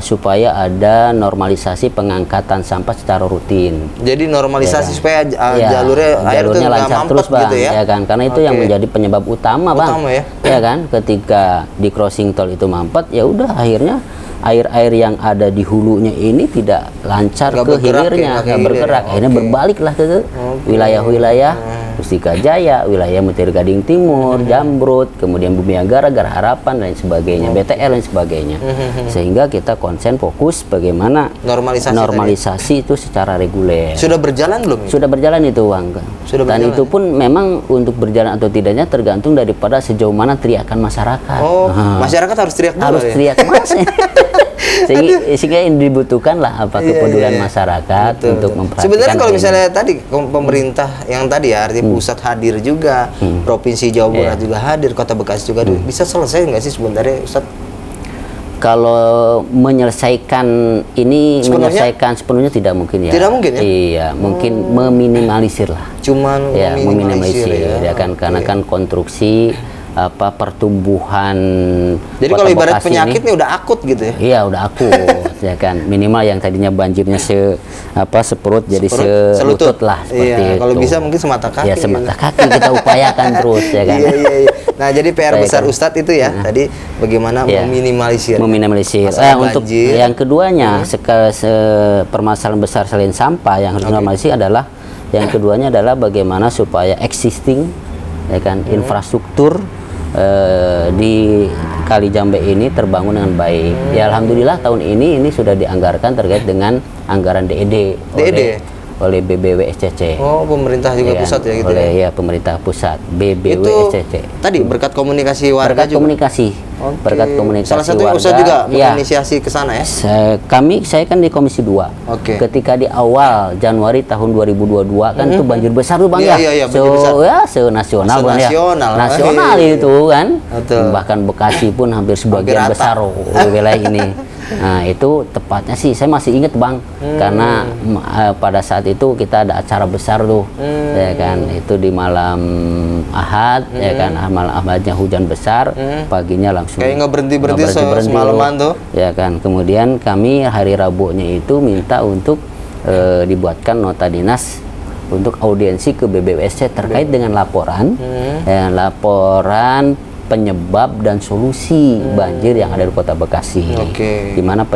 [SPEAKER 1] supaya ada normalisasi pengangkatan sampah secara rutin.
[SPEAKER 2] Jadi normalisasi supaya
[SPEAKER 1] Ya,
[SPEAKER 2] jalurnya air itu nggak
[SPEAKER 1] lancar
[SPEAKER 2] mampet
[SPEAKER 1] terus Bang,
[SPEAKER 2] gitu ya.
[SPEAKER 1] kan karena itu yang
[SPEAKER 2] Oke.
[SPEAKER 1] menjadi penyebab utama Bang.
[SPEAKER 2] Utama ya.
[SPEAKER 1] Kan ketika di crossing tol itu mampet ya udah akhirnya air-air yang ada di hulunya ini tidak lancar
[SPEAKER 2] Nggak
[SPEAKER 1] ke
[SPEAKER 2] bergerak ya,
[SPEAKER 1] hilirnya,
[SPEAKER 2] nggak ke
[SPEAKER 1] nggak
[SPEAKER 2] hilir
[SPEAKER 1] bergerak.
[SPEAKER 2] ya.
[SPEAKER 1] Akhirnya
[SPEAKER 2] Oke.
[SPEAKER 1] berbaliklah ke wilayah-wilayah Mustika Jaya, wilayah Mutiara Gading Timur, Jamrut, kemudian Bumi Anggara, Gara Harapan dan sebagainya, BTR dan sebagainya. Sehingga kita konsen fokus bagaimana
[SPEAKER 2] Normalisasi
[SPEAKER 1] itu secara reguler.
[SPEAKER 2] Sudah berjalan belum? ini?
[SPEAKER 1] Sudah berjalan itu Bang.
[SPEAKER 2] Sudah
[SPEAKER 1] Dan
[SPEAKER 2] berjalan,
[SPEAKER 1] itu pun memang untuk berjalan atau tidaknya tergantung daripada sejauh mana teriakan masyarakat.
[SPEAKER 2] Oh, masyarakat harus teriak dulu
[SPEAKER 1] Harus
[SPEAKER 2] ya?
[SPEAKER 1] teriak mas. sehingga yang dibutuhkan lah kepedulian masyarakat
[SPEAKER 2] Betul,
[SPEAKER 1] untuk
[SPEAKER 2] betul.
[SPEAKER 1] memperhatikan.
[SPEAKER 2] Sebenarnya kalau
[SPEAKER 1] hal ini.
[SPEAKER 2] misalnya tadi pemerintah yang tadi ya, artinya pusat hadir juga, provinsi Jawa Barat juga hadir, Kota Bekasi juga hadir. Bisa selesai nggak sih sebenarnya Ustaz?
[SPEAKER 1] Kalau menyelesaikan ini
[SPEAKER 2] Sepenuhnya?
[SPEAKER 1] menyelesaikan sepenuhnya tidak mungkin ya.
[SPEAKER 2] Tidak mungkin ya?
[SPEAKER 1] Iya, mungkin meminimalisir lah.
[SPEAKER 2] Cuman
[SPEAKER 1] Ya, meminimalisir ya kan karena
[SPEAKER 2] Oke.
[SPEAKER 1] kan konstruksi pertumbuhan
[SPEAKER 2] Jadi
[SPEAKER 1] Kota
[SPEAKER 2] kalau ibarat
[SPEAKER 1] Bekasi
[SPEAKER 2] penyakit
[SPEAKER 1] ini,
[SPEAKER 2] nih udah akut gitu ya.
[SPEAKER 1] iya udah akut ya kan, minimal yang tadinya banjirnya seperut jadi selutut lah seperti
[SPEAKER 2] Iya,
[SPEAKER 1] itu.
[SPEAKER 2] kalau bisa mungkin semata kaki.
[SPEAKER 1] Ya semata kaki kita upayakan terus ya kan.
[SPEAKER 2] Iya. Nah, jadi PR
[SPEAKER 1] Upayakan.
[SPEAKER 2] besar Ustadz itu ya, tadi bagaimana
[SPEAKER 1] Iya.
[SPEAKER 2] meminimalisir.
[SPEAKER 1] Meminimalisir.
[SPEAKER 2] Masalah
[SPEAKER 1] Untuk
[SPEAKER 2] banjir.
[SPEAKER 1] yang keduanya, permasalahan besar selain sampah yang harus normalisasi adalah yang keduanya adalah bagaimana supaya existing ya kan infrastruktur di Kali Jambe ini terbangun dengan baik. Ya alhamdulillah tahun ini sudah dianggarkan terkait dengan anggaran DED
[SPEAKER 2] DED?
[SPEAKER 1] oleh BBWSCC.
[SPEAKER 2] Oh, pemerintah juga pusat ya gitu
[SPEAKER 1] oleh
[SPEAKER 2] ya?
[SPEAKER 1] ya pemerintah pusat
[SPEAKER 2] Itu
[SPEAKER 1] BBWSCC.
[SPEAKER 2] tadi berkat komunikasi warga
[SPEAKER 1] Berkat
[SPEAKER 2] juga?
[SPEAKER 1] komunikasi.
[SPEAKER 2] Oke.
[SPEAKER 1] Berkat komunikasi
[SPEAKER 2] Salah satu
[SPEAKER 1] warga.
[SPEAKER 2] Ustadz juga
[SPEAKER 1] Ya.
[SPEAKER 2] menginisiasi ke sana ya?
[SPEAKER 1] Saya kan di Komisi 2.
[SPEAKER 2] Oke.
[SPEAKER 1] Ketika di awal Januari tahun 2022 kan itu banjir besar tuh Bang
[SPEAKER 2] Iya,
[SPEAKER 1] ya.
[SPEAKER 2] iya, iya, banjir besar.
[SPEAKER 1] Ya, se-nasional Bang ya.
[SPEAKER 2] Se-nasional.
[SPEAKER 1] Nasional
[SPEAKER 2] Iya.
[SPEAKER 1] itu kan.
[SPEAKER 2] Betul.
[SPEAKER 1] Bahkan Bekasi pun hampir sebagian
[SPEAKER 2] Hampir rata.
[SPEAKER 1] besar wilayah ini. Nah, itu tepatnya sih saya masih ingat Bang. Karena pada saat itu kita ada acara besar tuh. Ya kan, itu di malam Ahad ya kan, malam Ahadnya hujan besar, paginya langsung
[SPEAKER 2] Kayak nggak berhenti-berhenti
[SPEAKER 1] berhenti
[SPEAKER 2] semalaman tuh.
[SPEAKER 1] ya kan. Kemudian kami hari Rabunya itu minta untuk dibuatkan nota dinas untuk audiensi ke BBWSC terkait dengan laporan laporan penyebab dan solusi banjir yang ada di Kota Bekasi.
[SPEAKER 2] Oke.
[SPEAKER 1] Di mana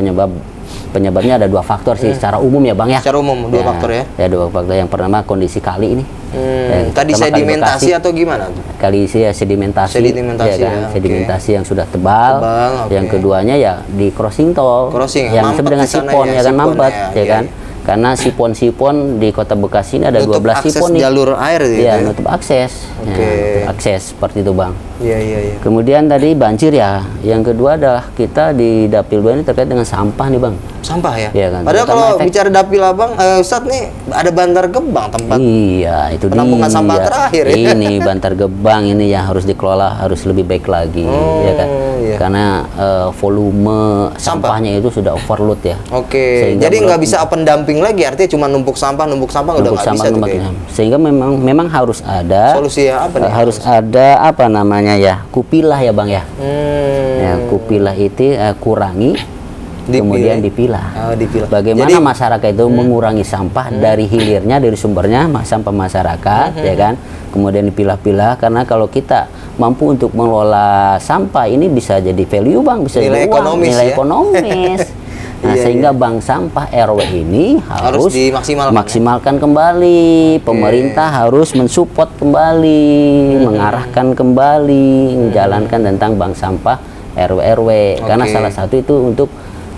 [SPEAKER 1] penyebabnya ada dua faktor sih secara umum ya Bang ya.
[SPEAKER 2] Secara umum dua faktor ya?
[SPEAKER 1] Ya, dua faktor. Yang pertama kondisi kali ini.
[SPEAKER 2] Tadi
[SPEAKER 1] Pertama kali
[SPEAKER 2] sedimentasi
[SPEAKER 1] Bekasi,
[SPEAKER 2] atau gimana tuh?
[SPEAKER 1] kali isi ya sedimentasi,
[SPEAKER 2] Sedimentasi
[SPEAKER 1] ya kan?
[SPEAKER 2] ya, oke.
[SPEAKER 1] Sedimentasi yang sudah tebal.
[SPEAKER 2] Oke.
[SPEAKER 1] Yang keduanya ya di crossing tol
[SPEAKER 2] Crossing,
[SPEAKER 1] yang disebut
[SPEAKER 2] mampet
[SPEAKER 1] dengan
[SPEAKER 2] di sana
[SPEAKER 1] sipon
[SPEAKER 2] ya,
[SPEAKER 1] ya kan,
[SPEAKER 2] sipon
[SPEAKER 1] mampet
[SPEAKER 2] ya,
[SPEAKER 1] ya
[SPEAKER 2] iya,
[SPEAKER 1] kan. Karena sipon-sipon di Kota Bekasi ini ada
[SPEAKER 2] Nutup
[SPEAKER 1] 12
[SPEAKER 2] akses
[SPEAKER 1] sipon nih.
[SPEAKER 2] jalur air gitu
[SPEAKER 1] Iya,
[SPEAKER 2] ya?
[SPEAKER 1] nutup akses.
[SPEAKER 2] Oke.
[SPEAKER 1] Nutup akses seperti itu Bang.
[SPEAKER 2] Iya, iya, iya.
[SPEAKER 1] Kemudian tadi banjir ya. Yang kedua adalah kita di Dapil 2 ini terkait dengan sampah nih Bang.
[SPEAKER 2] Sampah ya?
[SPEAKER 1] Iya kan,
[SPEAKER 2] Padahal
[SPEAKER 1] terutama
[SPEAKER 2] kalau
[SPEAKER 1] efek-
[SPEAKER 2] bicara Dapil Abang, Ustadz nih ada Bantar Gebang tempat.
[SPEAKER 1] Iya, itu
[SPEAKER 2] penampungan
[SPEAKER 1] dia.
[SPEAKER 2] sampah terakhir ya.
[SPEAKER 1] Ini Bantar Gebang ini yang harus dikelola harus lebih baik lagi, ya kan?
[SPEAKER 2] iya.
[SPEAKER 1] Karena volume sampahnya itu sudah overload ya.
[SPEAKER 2] Oke,
[SPEAKER 1] Sehingga
[SPEAKER 2] jadi nggak
[SPEAKER 1] belum-
[SPEAKER 2] bisa open dumping lagi, artinya cuma numpuk sampah udah
[SPEAKER 1] Numpuk
[SPEAKER 2] nggak
[SPEAKER 1] sampah,
[SPEAKER 2] bisa tuh
[SPEAKER 1] numpuk
[SPEAKER 2] kayaknya.
[SPEAKER 1] sampah. Sehingga memang harus ada
[SPEAKER 2] Solusinya apa nih?
[SPEAKER 1] harus ada apa namanya ya, kupilah ya Bang ya. Ya, kupilah itu kurangi kemudian dipilah.
[SPEAKER 2] Oh, dipilah.
[SPEAKER 1] Bagaimana
[SPEAKER 2] Jadi,
[SPEAKER 1] masyarakat itu mengurangi sampah dari hilirnya, dari sumbernya sampah masyarakat, ya kan? Kemudian dipilah-pilah karena kalau kita mampu untuk mengelola sampah ini bisa jadi value Bang, bisa
[SPEAKER 2] Nilai
[SPEAKER 1] jadi uang,
[SPEAKER 2] ekonomis
[SPEAKER 1] nilai
[SPEAKER 2] ya?
[SPEAKER 1] ekonomis. Nah,
[SPEAKER 2] Iya,
[SPEAKER 1] sehingga bank sampah RW ini
[SPEAKER 2] Harus
[SPEAKER 1] harus
[SPEAKER 2] dimaksimalkan,
[SPEAKER 1] maksimalkan kembali. Pemerintah harus mensupport kembali, mengarahkan kembali, menjalankan tentang bank sampah RW. Karena salah satu itu untuk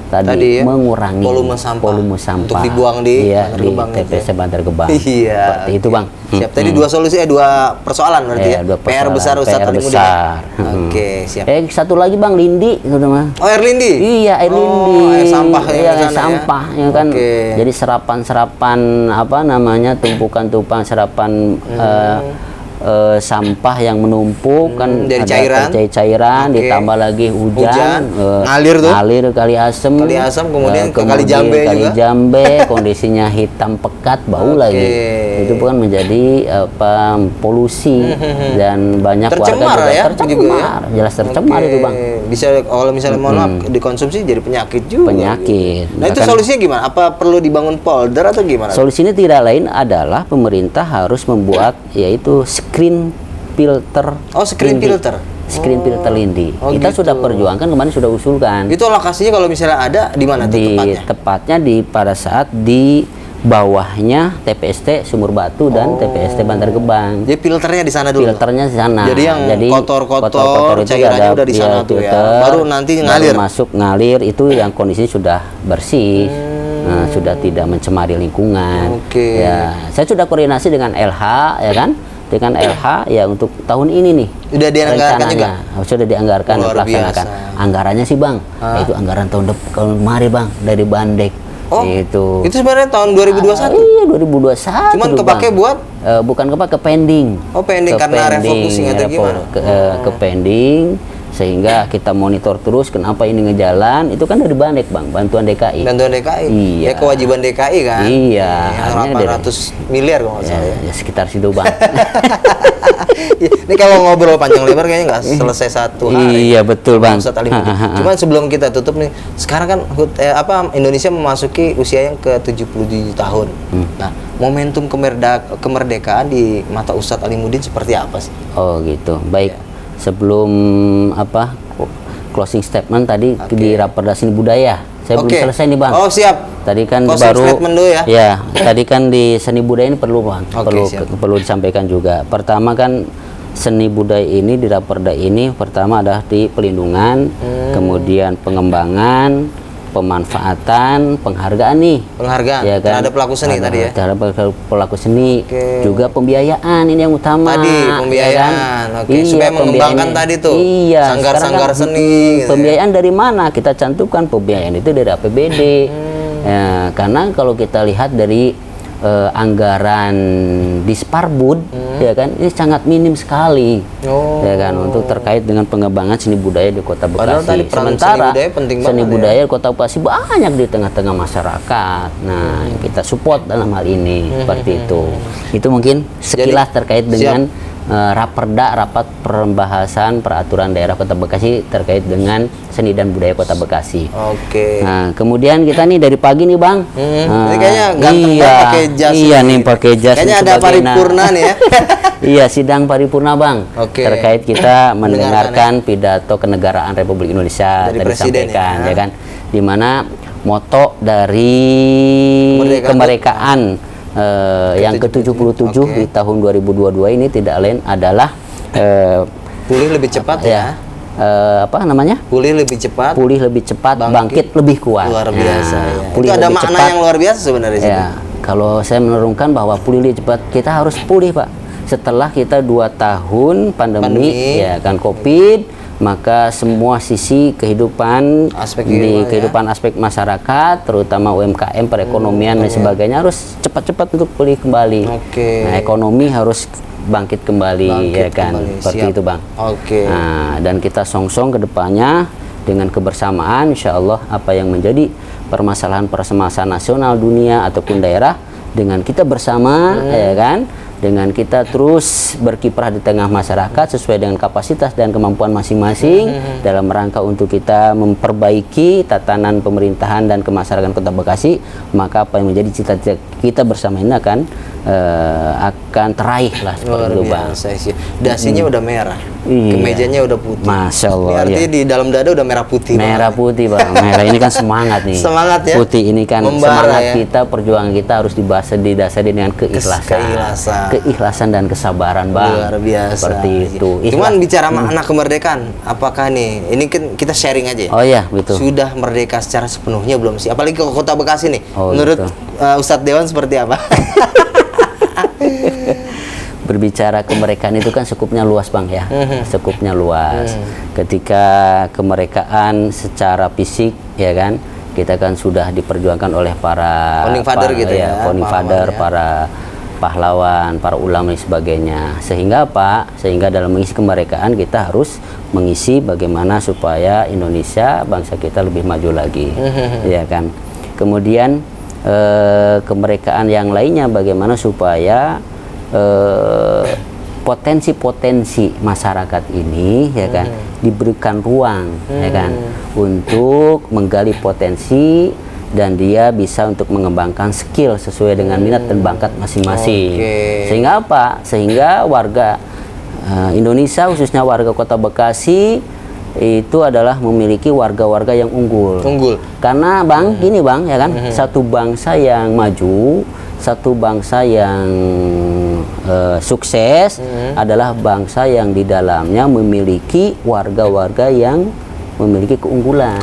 [SPEAKER 1] tadi
[SPEAKER 2] ya,
[SPEAKER 1] mengurangi
[SPEAKER 2] volume sampah untuk dibuang di
[SPEAKER 1] iya,
[SPEAKER 2] Bantar
[SPEAKER 1] di
[SPEAKER 2] Gebang itu ya.
[SPEAKER 1] TPS Bantar Gebang.
[SPEAKER 2] Iya.
[SPEAKER 1] Seperti itu Bang.
[SPEAKER 2] Siap. Tadi dua solusi, dua persoalan berarti
[SPEAKER 1] Iya,
[SPEAKER 2] ya.
[SPEAKER 1] dua
[SPEAKER 2] PR
[SPEAKER 1] persoalan,
[SPEAKER 2] besar Ustadz
[SPEAKER 1] PR
[SPEAKER 2] Alimudin.
[SPEAKER 1] besar.
[SPEAKER 2] Oke, siap.
[SPEAKER 1] Satu lagi Bang, Lindi itu mah.
[SPEAKER 2] Oh, air lindi?
[SPEAKER 1] Iya, air lindi.
[SPEAKER 2] Air sampah yang
[SPEAKER 1] Iya,
[SPEAKER 2] di sana ya?
[SPEAKER 1] sampah ya kan.
[SPEAKER 2] Oke.
[SPEAKER 1] Jadi serapan-serapan apa namanya, tumpukan-tumpukan serapan sampah yang menumpuk kan
[SPEAKER 2] dari
[SPEAKER 1] ada cairan
[SPEAKER 2] Oke.
[SPEAKER 1] ditambah lagi hujan,
[SPEAKER 2] ngalir tuh?
[SPEAKER 1] ngalir Kali Asem,
[SPEAKER 2] kemudian ke Kali Jambe
[SPEAKER 1] Kali
[SPEAKER 2] juga?
[SPEAKER 1] Jambe, kondisinya hitam pekat, bau
[SPEAKER 2] Oke.
[SPEAKER 1] lagi. Itu bukan menjadi polusi dan banyak
[SPEAKER 2] Tercemar
[SPEAKER 1] warga juga
[SPEAKER 2] ya,
[SPEAKER 1] tercemar,
[SPEAKER 2] juga ya?
[SPEAKER 1] jelas tercemar
[SPEAKER 2] Oke.
[SPEAKER 1] itu Bang.
[SPEAKER 2] Bisa kalau misalnya mohon maaf dikonsumsi jadi penyakit juga.
[SPEAKER 1] Penyakit.
[SPEAKER 2] Nah, itu
[SPEAKER 1] Bahkan-
[SPEAKER 2] solusinya gimana? Apa perlu dibangun polder atau gimana?
[SPEAKER 1] Solusinya tidak lain adalah pemerintah harus membuat yaitu screen filter.
[SPEAKER 2] Oh, screen
[SPEAKER 1] lindi.
[SPEAKER 2] filter.
[SPEAKER 1] Screen filter lindi.
[SPEAKER 2] Oh,
[SPEAKER 1] Kita
[SPEAKER 2] gitu.
[SPEAKER 1] sudah perjuangkan kemarin, sudah usulkan.
[SPEAKER 2] Itu lokasinya kalau misalnya ada di mana tuh
[SPEAKER 1] Tepatnya di pada saat di bawahnya TPST Sumur Batu dan TPST Bantar Gebang.
[SPEAKER 2] Jadi filternya di sana dulu.
[SPEAKER 1] Filternya di sana.
[SPEAKER 2] Jadi yang kotor-kotor,
[SPEAKER 1] itu
[SPEAKER 2] cairannya
[SPEAKER 1] ada
[SPEAKER 2] udah di sana tuh ya.
[SPEAKER 1] filter,
[SPEAKER 2] Baru nanti ngalir.
[SPEAKER 1] masuk ngalir itu yang kondisinya sudah bersih. Nah, sudah tidak mencemari lingkungan.
[SPEAKER 2] Oke.
[SPEAKER 1] Ya, saya sudah koordinasi dengan LH ya kan? Dengan LH ya untuk tahun ini nih.
[SPEAKER 2] Udah dianggarkan
[SPEAKER 1] rencananya. Sudah dianggarkan dan
[SPEAKER 2] Luar
[SPEAKER 1] dilaksanakan.
[SPEAKER 2] biasa.
[SPEAKER 1] Anggarannya sih Bang, itu anggaran tahun kemarin Bang dari Bandek.
[SPEAKER 2] Oh,
[SPEAKER 1] itu
[SPEAKER 2] sebenarnya tahun 2021.
[SPEAKER 1] Iya, 2021.
[SPEAKER 2] Cuman
[SPEAKER 1] tuh,
[SPEAKER 2] kepake
[SPEAKER 1] Bang.
[SPEAKER 2] buat?
[SPEAKER 1] Bukan kepake, ke pending.
[SPEAKER 2] Oh, pending karena refocusing atau gimana?
[SPEAKER 1] Ke pending, sehingga kita monitor terus kenapa ini ngejalan. Itu kan dari Bandek Bang, bantuan DKI.
[SPEAKER 2] Bantuan DKI.
[SPEAKER 1] Iya.
[SPEAKER 2] Ya kewajiban DKI kan.
[SPEAKER 1] Iya,
[SPEAKER 2] Yang
[SPEAKER 1] akhirnya
[SPEAKER 2] 800 miliar kalau nggak
[SPEAKER 1] Ya,
[SPEAKER 2] salah ya.
[SPEAKER 1] ya sekitar situ Bang.
[SPEAKER 2] Ya, ini kalau ngobrol panjang lebar kayaknya nggak selesai satu hari.
[SPEAKER 1] Iya, betul, Bang.
[SPEAKER 2] Ustadz Alimudin. Cuman sebelum kita tutup nih, sekarang kan Indonesia memasuki usia yang ke-77 tahun. Nah, momentum kemerdekaan di mata Ustadz Alimudin seperti apa sih?
[SPEAKER 1] Oh gitu, baik. Sebelum closing statement tadi di Raperda Seni Budaya, saya belum selesai nih Bang.
[SPEAKER 2] Oh siap.
[SPEAKER 1] Tadi kan
[SPEAKER 2] Closing
[SPEAKER 1] baru
[SPEAKER 2] statement dulu ya.
[SPEAKER 1] Ya, tadi kan di seni budaya ini perlu Bang,
[SPEAKER 2] siap.
[SPEAKER 1] perlu disampaikan juga. Pertama kan seni budaya ini di Raperda ini pertama adalah di pelindungan, kemudian pengembangan, pemanfaatan, penghargaan nih.
[SPEAKER 2] Penghargaan
[SPEAKER 1] Ya kan?
[SPEAKER 2] terhadap pelaku seni tadi ya.
[SPEAKER 1] Terhadap pelaku seni.
[SPEAKER 2] Oke.
[SPEAKER 1] Juga pembiayaan ini yang utama.
[SPEAKER 2] Tadi
[SPEAKER 1] ya
[SPEAKER 2] pembiayaan.
[SPEAKER 1] kan?
[SPEAKER 2] Oke, supaya mengembangkan tadi tuh.
[SPEAKER 1] Iya,
[SPEAKER 2] Sanggar-sanggar
[SPEAKER 1] sekarang kan,
[SPEAKER 2] seni gitu ya.
[SPEAKER 1] pembiayaan dari mana? Kita cantumkan pembiayaan itu dari APBD. Ya, karena kalau kita lihat dari anggaran Disparbud, ya kan, ini sangat minim sekali, ya kan, untuk terkait dengan pengembangan seni budaya di Kota
[SPEAKER 2] Padahal
[SPEAKER 1] Bekasi.
[SPEAKER 2] tadi peran
[SPEAKER 1] Sementara
[SPEAKER 2] seni budaya penting
[SPEAKER 1] seni
[SPEAKER 2] banget
[SPEAKER 1] budaya di Kota Bekasi banyak di tengah-tengah masyarakat. Nah, kita support dalam hal ini seperti itu. Itu mungkin sekilas terkait dengan rapat pembahasan peraturan daerah Kota Bekasi terkait dengan seni dan budaya Kota Bekasi.
[SPEAKER 2] Oke.
[SPEAKER 1] Nah, kemudian kita nih dari pagi nih, Bang.
[SPEAKER 2] Ini kayaknya ganteng
[SPEAKER 1] iya,
[SPEAKER 2] banget pakai jas.
[SPEAKER 1] Iya nih pakai jas.
[SPEAKER 2] Kayaknya
[SPEAKER 1] dan
[SPEAKER 2] ada
[SPEAKER 1] sebagainya.
[SPEAKER 2] paripurna nih ya.
[SPEAKER 1] Iya, sidang paripurna, Bang.
[SPEAKER 2] Oke.
[SPEAKER 1] Terkait kita mendengarkan pidato kenegaraan Republik Indonesia
[SPEAKER 2] Dari
[SPEAKER 1] tadi
[SPEAKER 2] Presiden
[SPEAKER 1] disampaikan,
[SPEAKER 2] ya.
[SPEAKER 1] ya kan, di mana moto dari kemerdekaan yang ke-77
[SPEAKER 2] Oke.
[SPEAKER 1] di tahun 2022 ini tidak lain adalah
[SPEAKER 2] Pulih lebih cepat ya.
[SPEAKER 1] apa namanya?
[SPEAKER 2] Pulih lebih cepat.
[SPEAKER 1] Pulih lebih cepat, bangkit lebih kuat.
[SPEAKER 2] Luar biasa
[SPEAKER 1] Nah,
[SPEAKER 2] ya.
[SPEAKER 1] pulih
[SPEAKER 2] Itu ada
[SPEAKER 1] lebih
[SPEAKER 2] makna
[SPEAKER 1] cepat.
[SPEAKER 2] yang luar biasa sebenarnya sih.
[SPEAKER 1] Ya, kalau saya menurunkan bahwa pulih lebih cepat, kita harus pulih, Pak. Setelah kita 2 tahun pandemi, ya kan, COVID, maka semua sisi kehidupan kehidupan aspek masyarakat, terutama UMKM, perekonomian dan sebagainya harus cepat-cepat untuk pulih kembali.
[SPEAKER 2] Oke.
[SPEAKER 1] Nah, ekonomi harus bangkit kembali, ya kan,
[SPEAKER 2] kembali.
[SPEAKER 1] seperti
[SPEAKER 2] Siap.
[SPEAKER 1] itu, Bang.
[SPEAKER 2] Oke.
[SPEAKER 1] Nah, dan kita songsong ke depannya dengan kebersamaan, insya Allah apa yang menjadi permasalahan nasional, dunia ataupun daerah, dengan kita bersama, ya kan, dengan kita terus berkiprah di tengah masyarakat sesuai dengan kapasitas dan kemampuan masing-masing dalam rangka untuk kita memperbaiki tatanan pemerintahan dan kemasyarakatan Kota Bekasi, maka apa yang menjadi cita-cita kita bersama ini akan teraih lah seperti itu, Bang.
[SPEAKER 2] Dasinya udah merah,
[SPEAKER 1] Iya.
[SPEAKER 2] kemejanya udah putih.
[SPEAKER 1] Masya Allah.
[SPEAKER 2] Ini artinya di dalam dada udah merah putih.
[SPEAKER 1] Merah putih, Bang. Merah ini kan semangat nih.
[SPEAKER 2] Semangat ya.
[SPEAKER 1] Putih ini kan
[SPEAKER 2] Membara
[SPEAKER 1] semangat
[SPEAKER 2] ya.
[SPEAKER 1] kita, perjuangan kita harus didasari dengan keikhlasan dan kesabaran, Bang.
[SPEAKER 2] Luar biasa.
[SPEAKER 1] Seperti itu.
[SPEAKER 2] Cuman bicara makna kemerdekaan, apakah nih? Ini kan kita sharing aja ya.
[SPEAKER 1] Oh iya, betul.
[SPEAKER 2] Sudah merdeka secara sepenuhnya belum sih? Apalagi ke Kota Bekasi nih.
[SPEAKER 1] Oh,
[SPEAKER 2] Menurut
[SPEAKER 1] gitu.
[SPEAKER 2] Ustadz Dewan seperti apa?
[SPEAKER 1] Berbicara kemerdekaan itu kan skupnya luas, Bang, ya. Skupnya luas. Ketika kemerdekaan secara fisik, ya kan, kita kan sudah diperjuangkan oleh para
[SPEAKER 2] Founding father gitu ya,
[SPEAKER 1] founding
[SPEAKER 2] pahlawan
[SPEAKER 1] father,
[SPEAKER 2] ya.
[SPEAKER 1] para pahlawan, para ulama dan sebagainya. Sehingga apa? Sehingga dalam mengisi kemerdekaan kita harus mengisi bagaimana supaya Indonesia, bangsa kita lebih maju lagi, ya kan. Kemudian kemerdekaan yang lainnya bagaimana supaya potensi-potensi masyarakat ini, ya kan, diberikan ruang, ya kan, untuk menggali potensi dan dia bisa untuk mengembangkan skill sesuai dengan minat dan bakat masing-masing. Sehingga apa? Sehingga warga Indonesia, khususnya warga Kota Bekasi, itu adalah memiliki warga-warga yang unggul. Karena, Bang, gini, Bang, ya kan, satu bangsa yang maju, satu bangsa yang sukses adalah bangsa yang di dalamnya memiliki warga-warga yang memiliki keunggulan.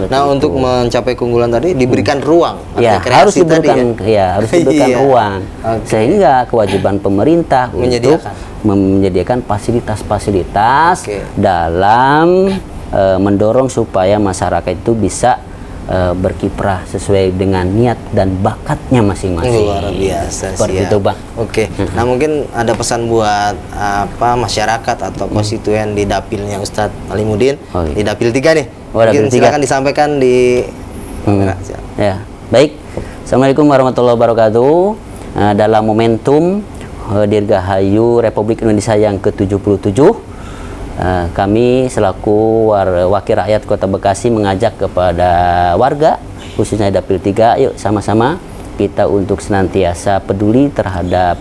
[SPEAKER 2] Nah, untuk mencapai keunggulan tadi diberikan ruang.
[SPEAKER 1] Ya, harus diberikan, harus diberikan ruang.
[SPEAKER 2] Oke.
[SPEAKER 1] Sehingga kewajiban pemerintah untuk menyediakan fasilitas-fasilitas dalam mendorong supaya masyarakat itu bisa berkiprah sesuai dengan niat dan bakatnya masing-masing.
[SPEAKER 2] Luar biasa.
[SPEAKER 1] Seperti itu, Bang.
[SPEAKER 2] Oke. Nah, mungkin ada pesan buat masyarakat atau konstituen di dapilnya Ustadz Alimuddin, di dapil 3 nih. Mungkin silakan disampaikan di kamera.
[SPEAKER 1] Ya, baik. Assalamualaikum warahmatullahi wabarakatuh. Dalam momentum Dirgahayu Republik Indonesia yang ke-77, kami selaku wakil rakyat Kota Bekasi mengajak kepada warga, khususnya Dapil 3, yuk sama-sama kita untuk senantiasa peduli terhadap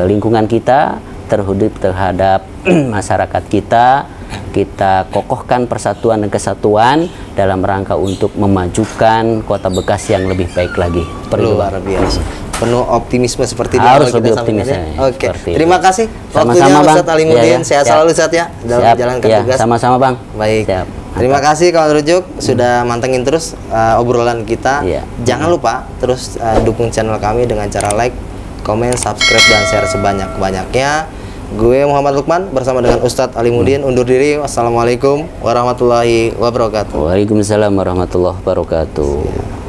[SPEAKER 1] lingkungan kita, terhadap masyarakat kita. Kita kokohkan persatuan dan kesatuan dalam rangka untuk memajukan Kota Bekasi yang lebih baik lagi.
[SPEAKER 2] Luar biasa. Penuh optimisme seperti ini.
[SPEAKER 1] Harus lebih optimis.
[SPEAKER 2] Oke. Terima kasih waktunya
[SPEAKER 1] Sama-sama, Bang.
[SPEAKER 2] Ustadz Alimuddin. Sehat selalu, Ustadz, ya. Dalam menjalankan tugas.
[SPEAKER 1] Sama-sama, Bang.
[SPEAKER 2] Baik.
[SPEAKER 1] Siap.
[SPEAKER 2] Terima kasih kawan Rujuk sudah mantengin terus obrolan kita.
[SPEAKER 1] Iya.
[SPEAKER 2] Jangan lupa terus dukung channel kami dengan cara like, komen, subscribe, dan share sebanyak-banyaknya. Gue Muhammad Lukman bersama dengan Ustadz Alimuddin undur diri. Wassalamualaikum warahmatullahi wabarakatuh.
[SPEAKER 1] Waalaikumsalam warahmatullahi wabarakatuh.